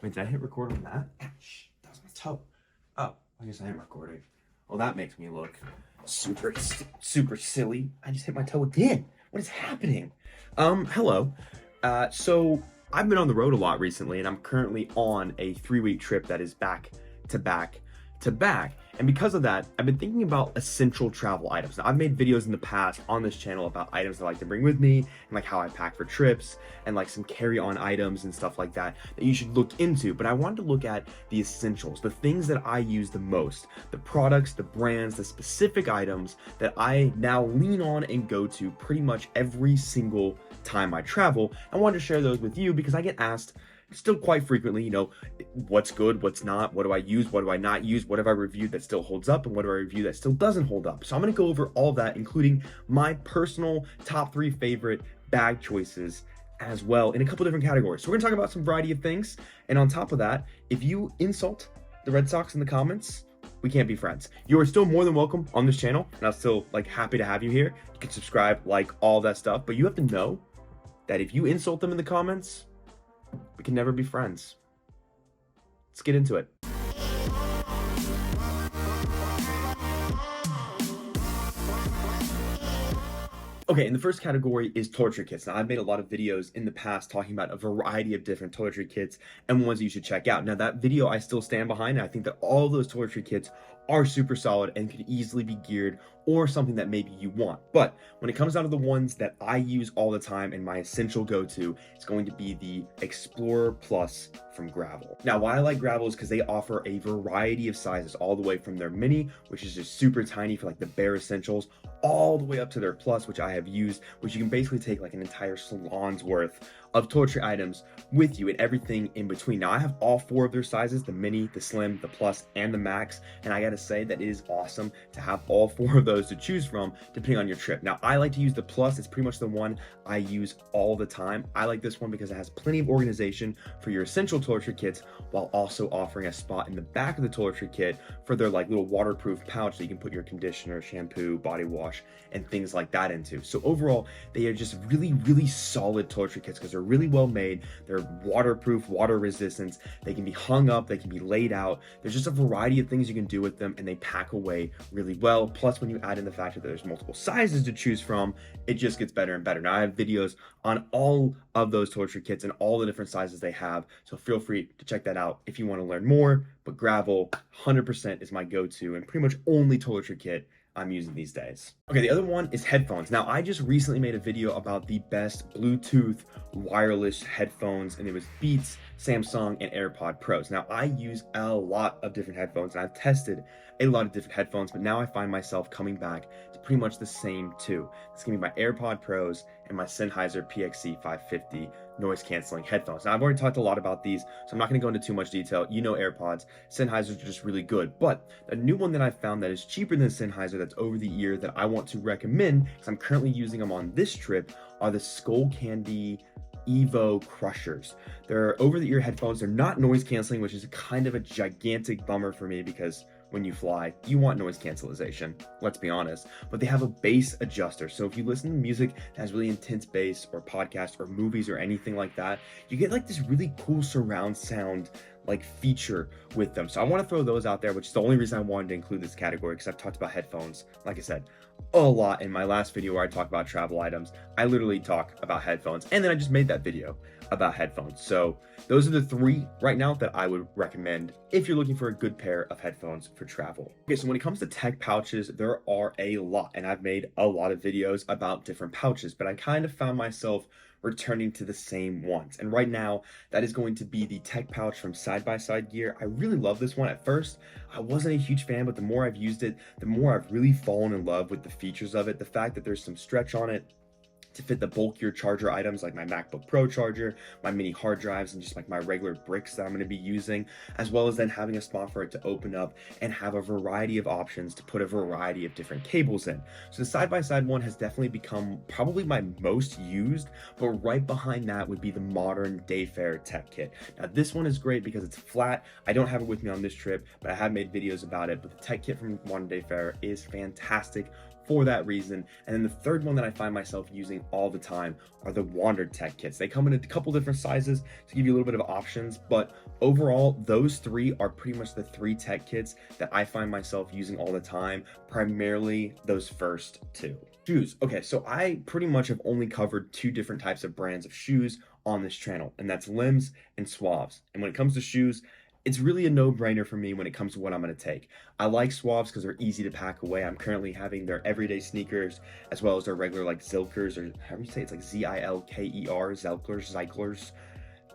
Wait, did I hit record on that? Ouch, that was my toe. Oh, I guess I am recording. Well, that makes me look super silly. I just hit my toe again. What is happening? Hello. So I've been on the road a lot recently, and I'm currently on a 3-week trip that is back to back to back. And because of that, I've been thinking about essential travel items. Now, I've made videos in the past on this channel about items I like to bring with me and like how I pack for trips and like some carry-on items and stuff like that that you should look into. But I wanted to look at the essentials, the things that I use the most, the products, the brands, the specific items that I now lean on and go to pretty much every single time I travel. I wanted to share those with you because I get asked still quite frequently, what's good, what's not, what do I use, what do I not use, what have I reviewed that still holds up, and what do I review that still doesn't hold up. So I'm going to go over all of that, including my personal top 3 favorite bag choices as well in a couple different categories. So we're going to talk about some variety of things. And on top of that, if you insult the Red Sox in the comments, we can't be friends. You are still more than welcome on this channel, and I'm still happy to have you here. You can subscribe, like, all that stuff, but you have to know that if you insult them in the comments, we can never be friends. Let's get into it. Okay, and the first category is toiletry kits. Now, I've made a lot of videos in the past talking about a variety of different toiletry kits and ones that you should check out. Now, that video I still stand behind, and I think that all of those toiletry kits are super solid and could easily be geared or something that maybe you want. But when it comes down to the ones that I use all the time and my essential go-to, it's going to be the Explorer Plus from Gravel. Now, why I like Gravel is because they offer a variety of sizes, all the way from their mini, which is just super tiny for like the bare essentials, all the way up to their plus, which I have used, which you can basically take like an entire salon's worth of toiletry items with you and everything in between. Now, I have all 4 of their sizes, the mini, the slim, the plus, and the max, and I gotta say that it is awesome to have all 4 of those to choose from depending on your trip. Now, I like to use the plus. It's pretty much the one I use all the time. I like this one because it has plenty of organization for your essential toiletry kits while also offering a spot in the back of the toiletry kit for their like little waterproof pouch that you can put your conditioner, shampoo, body wash, and things like that into. So overall, they are just really solid toiletry kits because they're really well made. They're waterproof, water resistant. They can be hung up, they can be laid out. There's just a variety of things you can do with them, and they pack away really well. Plus, when you add in the fact that there's multiple sizes to choose from, it just gets better and better. Now, I have videos on all of those toiletry kits and all the different sizes they have, so feel free to check that out if you want to learn more. But Gravel 100% is my go-to and pretty much only toiletry kit I'm using these days. Okay, the other one is headphones. Now, I just recently made a video about the best Bluetooth wireless headphones, and it was Beats, Samsung, and AirPod Pros. Now, I use a lot of different headphones, and I've tested a lot of different headphones, but now I find myself coming back to pretty much the same 2. It's gonna be my AirPod Pros and my Sennheiser PXC 550 noise canceling headphones. Now, I've already talked a lot about these, so I'm not going to go into too much detail. You know, AirPods, Sennheisers are just really good. But a new one that I found that is cheaper than Sennheiser, that's over the ear, that I want to recommend because I'm currently using them on this trip, are the Skull Candy Evo Crushers. They're over the ear headphones. They're not noise canceling, which is kind of a gigantic bummer for me because when you fly, you want noise cancellation, let's be honest, but they have a bass adjuster. So if you listen to music that has really intense bass or podcasts or movies or anything like that, you get like this really cool surround sound like feature with them. So I want to throw those out there, which is the only reason I wanted to include this category, because I've talked about headphones, like I said, a lot in my last video where I talk about travel items. I literally talk about headphones, and then I just made that video about headphones. So those are the 3 right now that I would recommend if you're looking for a good pair of headphones for travel. Okay, so when it comes to tech pouches, there are a lot, and I've made a lot of videos about different pouches, but I kind of found myself returning to the same ones. And right now, that is going to be the tech pouch from Side by Side Gear. I really love this one. At first, I wasn't a huge fan, but the more I've used it, the more I've really fallen in love with the features of it. The fact that there's some stretch on it to fit the bulkier charger items like my MacBook Pro charger, my mini hard drives, and just like my regular bricks that I'm going to be using, as well as then having a spot for it to open up and have a variety of options to put a variety of different cables in. So the side-by-side one has definitely become probably my most used, but right behind that would be the modern Wayfarer tech kit. Now this one is great because it's flat. I don't have it with me on this trip, but I have made videos about it. But the tech kit from modern Wayfarer is fantastic for that reason. And then the third one that I find myself using all the time are the Wander Tech kits. They come in a couple different sizes to give you a little bit of options, but overall, those three are pretty much the three tech kits that I find myself using all the time, primarily those first two. Shoes. Okay, so I pretty much have only covered two different types of brands of shoes on this channel, and that's Limbs and Suavs. And when it comes to shoes, it's really a no-brainer for me when it comes to what I'm going to take. I like Suavs because they're easy to pack away. I'm currently having their everyday sneakers as well as their regular like Zilkers, or how do you say it's like Zilker, Zelklers.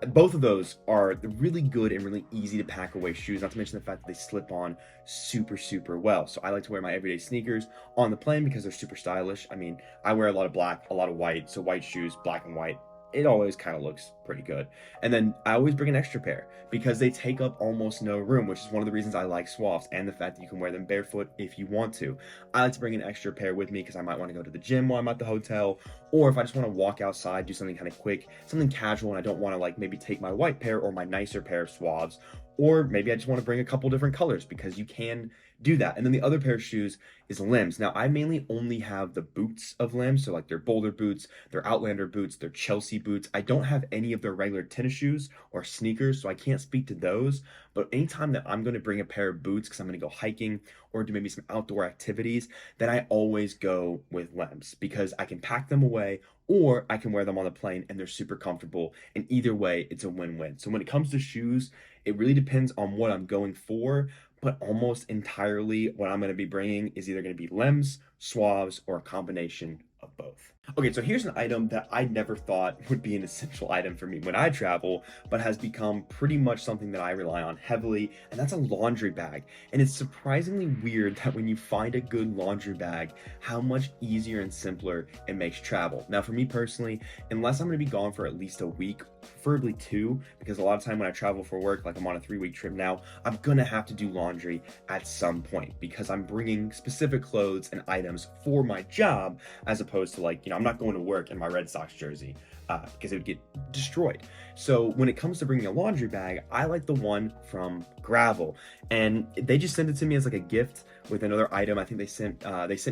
Both of those are really good and really easy to pack away shoes, not to mention the fact that they slip on super well. So I like to wear my everyday sneakers on the plane because they're super stylish. I mean, I wear a lot of black, a lot of white, so white shoes, black and white, it always kind of looks pretty good. And then I always bring an extra pair because they take up almost no room, which is one of the reasons I like Suavs, and the fact that you can wear them barefoot if you want to. I like to bring an extra pair with me because I might want to go to the gym while I'm at the hotel, or if I just want to walk outside, do something kind of quick, something casual, and I don't want to like maybe take my white pair or my nicer pair of Suavs, or maybe I just want to bring a couple different colors because you can do that. And then the other pair of shoes is Limbs. Now, I mainly only have the boots of Limbs, so like their Boulder boots, their Outlander boots, their Chelsea boots. I don't have any of their regular tennis shoes or sneakers, so I can't speak to those. But anytime that I'm going to bring a pair of boots because I'm going to go hiking or do maybe some outdoor activities, then I always go with Limbs because I can pack them away or I can wear them on the plane and they're super comfortable. And either way, it's a win-win. So when it comes to shoes, it really depends on what I'm going for, but almost entirely what I'm going to be bringing is either going to be Limbs, Suavs, or a combination of both. Okay, so here's an item that I never thought would be an essential item for me when I travel, but has become pretty much something that I rely on heavily, and that's a laundry bag. And it's surprisingly weird that when you find a good laundry bag, how much easier and simpler it makes travel. Now, for me personally, unless I'm going to be gone for at least a week, preferably two, because a lot of time when I travel for work, like I'm on a 3-week trip now, I'm going to have to do laundry at some point because I'm bringing specific clothes and items for my job as opposed to like, I'm not going to work in my Red Sox jersey because it would get destroyed. So when it comes to bringing a laundry bag, I like the one from Gravel, and they just sent it to me as like a gift with another item. I think they sent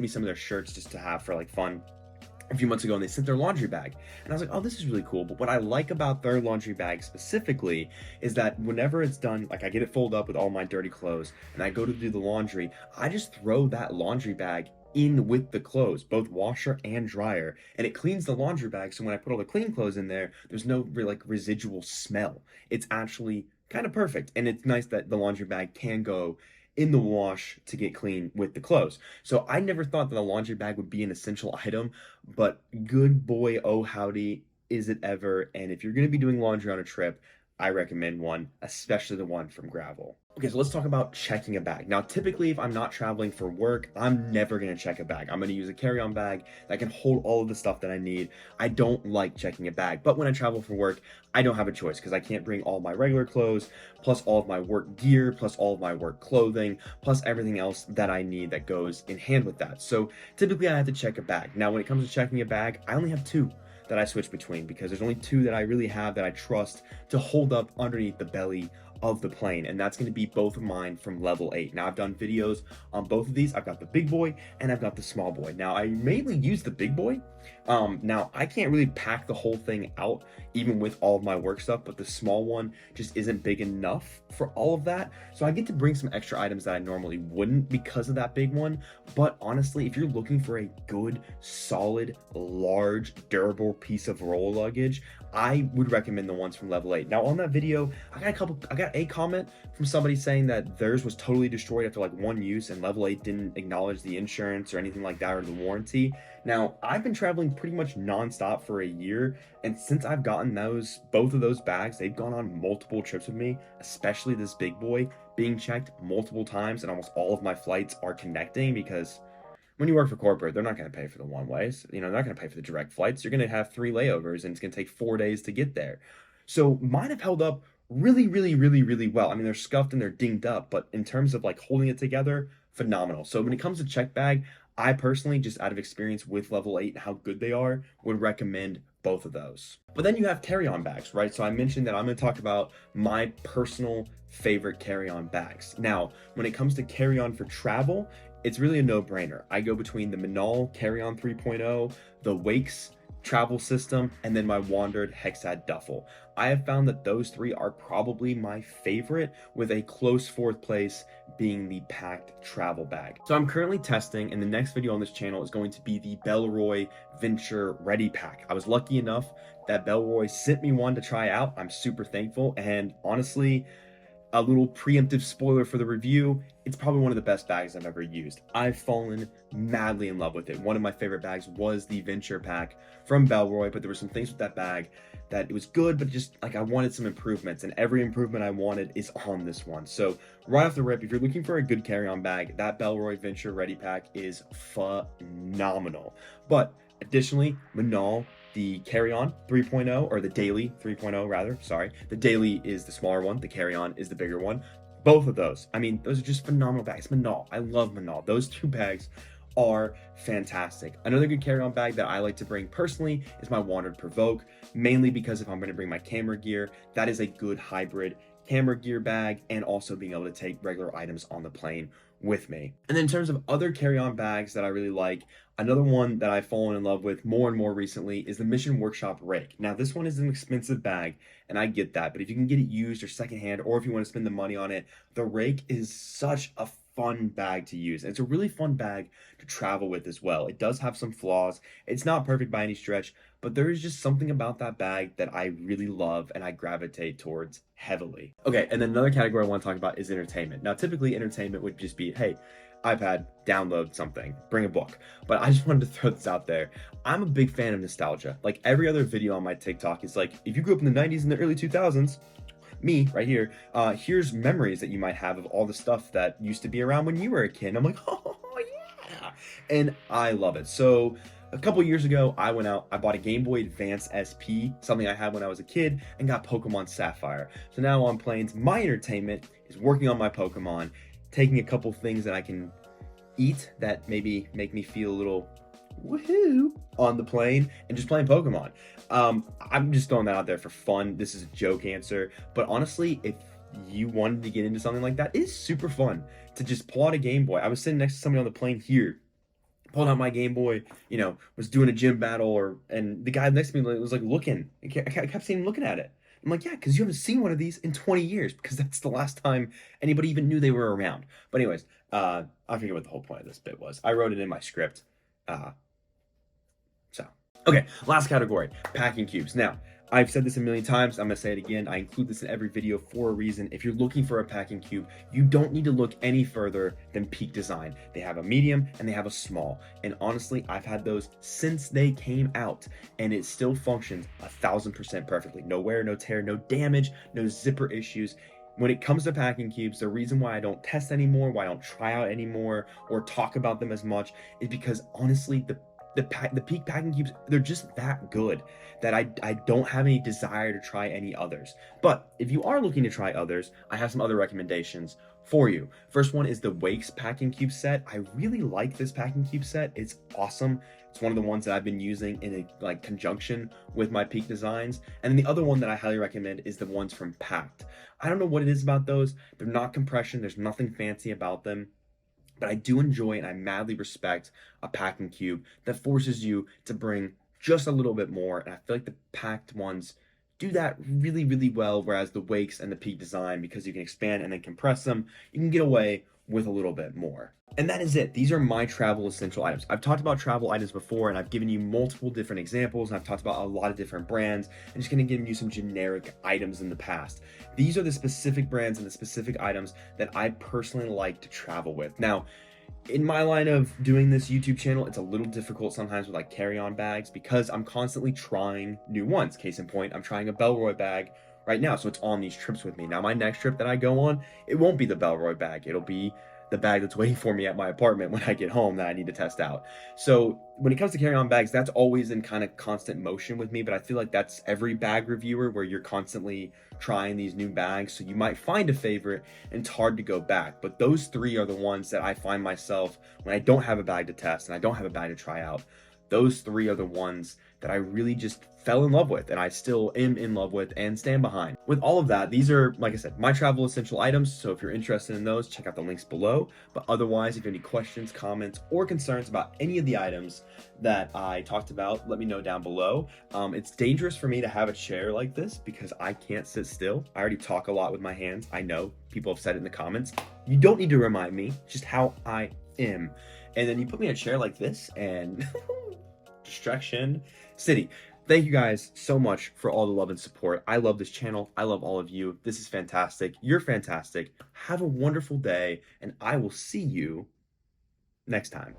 me some of their shirts just to have for like fun a few months ago, and they sent their laundry bag, and I was like, oh, this is really cool. But what I like about their laundry bag specifically is that whenever it's done, like I get it folded up with all my dirty clothes and I go to do the laundry, I just throw that laundry bag in with the clothes, both washer and dryer, and it cleans the laundry bag. So when I put all the clean clothes in there, there's no like residual smell. It's actually kind of perfect, and it's nice that the laundry bag can go in the wash to get clean with the clothes. So I never thought that a laundry bag would be an essential item, but good boy, oh howdy, is it ever. And if you're going to be doing laundry on a trip, I recommend one, especially the one from Gravel. Okay, so let's talk about checking a bag. Now, typically, if I'm not traveling for work, I'm never going to check a bag. I'm going to use a carry-on bag that can hold all of the stuff that I need. I don't like checking a bag, but when I travel for work, I don't have a choice because I can't bring all my regular clothes, plus all of my work gear, plus all of my work clothing, plus everything else that I need that goes in hand with that. So typically, I have to check a bag. Now, when it comes to checking a bag, I only have two that I switch between because there's only two that I really have that I trust to hold up underneath the belly of the plane, and that's going to be both of mine from level 8. Now, I've done videos on both of these. I've got the big boy and I've got the small boy. Now, I mainly use the big boy. Now, I can't really pack the whole thing out even with all of my work stuff, but the small one just isn't big enough for all of that. So I get to bring some extra items that I normally wouldn't because of that big one. But honestly, if you're looking for a good, solid, large, durable piece of roll luggage, I would recommend the ones from level 8. Now, on that video, I got a comment from somebody saying that theirs was totally destroyed after like one use and level 8 didn't acknowledge the insurance or anything like that or the warranty. Now, I've been traveling pretty much nonstop for a year, and since I've gotten both of those bags, they've gone on multiple trips with me, especially this big boy being checked multiple times, and almost all of my flights are connecting because when you work for corporate, they're not going to pay for the one ways. They're not going to pay for the direct flights. You're going to have 3 layovers, and it's going to take 4 days to get there. So mine have held up really, really, really, really well. I mean, they're scuffed and they're dinged up, but in terms of like holding it together, phenomenal. So when it comes to check bag, I personally, just out of experience with level 8 and how good they are, would recommend both of those. But then you have carry-on bags, right? So I mentioned that I'm going to talk about my personal favorite carry-on bags. Now, when it comes to carry-on for travel, it's really a no-brainer. I go between the Manal Carry-On 3.0, the Wakes travel system, and then my Wandered Hexad duffel. I have found that those three are probably my favorite, with a close fourth place being the packed travel bag. So I'm currently testing, and the next video on this channel is going to be the Bellroy Venture Ready Pack. I was lucky enough that Bellroy sent me one to try out. I'm super thankful, and honestly, a little preemptive spoiler for the review, it's probably one of the best bags I've ever used. I've fallen madly in love with it. One of my favorite bags was the Venture Pack from Bellroy, but there were some things with that bag that it was good, but just like I wanted some improvements, and every improvement I wanted is on this one. So right off the rip, if you're looking for a good carry-on bag, that Bellroy Venture Ready Pack is phenomenal. But additionally, Manal, the Carry-On 3.0, or the Daily 3.0 rather, sorry. The Daily is the smaller one, the Carry-On is the bigger one. Both of those, I mean, those are just phenomenal bags. Manal, I love Manal. Those two bags are fantastic. Another good carry-on bag that I like to bring personally is my Wandered Provoke, mainly because if I'm going to bring my camera gear, that is a good hybrid camera gear bag, and also being able to take regular items on the plane with me. And then in terms of other carry-on bags that I really like, another one that I've fallen in love with more and more recently is the Mission Workshop Rake. Now this one is an expensive bag, and I get that, but if you can get it used or secondhand, or if you want to spend the money on it, the Rake is such a fun bag to use. And it's a really fun bag to travel with as well. It does have some flaws. It's not perfect by any stretch, but there is just something about that bag that I really love and I gravitate towards heavily. Okay, and then another category I want to talk about is entertainment. Now, typically entertainment would just be, hey, iPad, download something, bring a book. But I just wanted to throw this out there. I'm a big fan of nostalgia. Like every other video on my TikTok is like, if you grew up in the 90s and the early 2000s, me right here, here's memories that you might have of all the stuff that used to be around when you were a kid. And I'm like, oh yeah, and I love it. So a couple years ago, I went out, I bought a Game Boy Advance SP, something I had when I was a kid, and got Pokemon Sapphire. So now on planes, my entertainment is working on my Pokemon, taking a couple things that I can eat that maybe make me feel a little woohoo on the plane, and just playing Pokemon. I'm just throwing that out there for fun. This is a joke answer, but honestly, if you wanted to get into something like that, it is super fun to just pull out a Game Boy. I was sitting next to somebody on the plane here, pulled out my Game Boy, you know, was doing a gym battle, and the guy next to me was like looking. I kept seeing him looking at it. I'm like, yeah, because you haven't seen one of these in 20 years, because that's the last time anybody even knew they were around. But anyways, I forget what the whole point of this bit was. I wrote it in my script. Okay, last category, packing cubes. Now, I've said this a million times, I'm gonna say it again, I include this in every video for a reason. If you're looking for a packing cube, you don't need to look any further than Peak Design. They have a medium and they have a small. And honestly, I've had those since they came out, and it still functions 1000% perfectly. No wear, no tear, no damage, no zipper issues. When it comes to packing cubes, the reason why I don't test anymore, why I don't try out anymore, or talk about them as much, is because honestly, the Peak packing cubes, they're just that good that I don't have any desire to try any others. But if you are looking to try others, I have some other recommendations for you. First one is the Wakes packing cube set. I really like this packing cube set. It's awesome. It's one of the ones that I've been using in a conjunction with my Peak designs. And then the other one that I highly recommend is the ones from Packed. I don't know what it is about those. They're not compression. There's nothing fancy about them. But I do enjoy and I madly respect a packing cube that forces you to bring just a little bit more. And I feel like the Packed ones do that really, really well. Whereas the Wakes and the Peak design, because you can expand and then compress them, you can get away with a little bit more. And that is it. These are my travel essential items. I've talked about travel items before, and I've given you multiple different examples, and I've talked about a lot of different brands. I'm just going to give you some generic items in the past. These are the specific brands and the specific items that I personally like to travel with. Now, in my line of doing this YouTube channel, it's a little difficult sometimes with like carry-on bags because I'm constantly trying new ones. Case in point, I'm trying a Bellroy bag right now, so it's on these trips with me. Now, my next trip that I go on, it won't be the Bellroy bag. It'll be the bag that's waiting for me at my apartment when I get home that I need to test out. So when it comes to carry-on bags, that's always in kind of constant motion with me, but I feel like that's every bag reviewer where you're constantly trying these new bags. So you might find a favorite and it's hard to go back. But those three are the ones that I find myself when I don't have a bag to test and I don't have a bag to try out. Those three are the ones that I really just fell in love with, and I still am in love with and stand behind. With all of that, these are, like I said, my travel essential items. So if you're interested in those, check out the links below. But otherwise, if you have any questions, comments, or concerns about any of the items that I talked about, let me know down below. It's dangerous for me to have a chair like this because I can't sit still. I already talk a lot with my hands. I know people have said it in the comments. You don't need to remind me, just how I am. And then you put me in a chair like this and distraction city. Thank you guys so much for all the love and support. I love this channel. I love all of you. This is fantastic. You're fantastic. Have a wonderful day, and I will see you next time.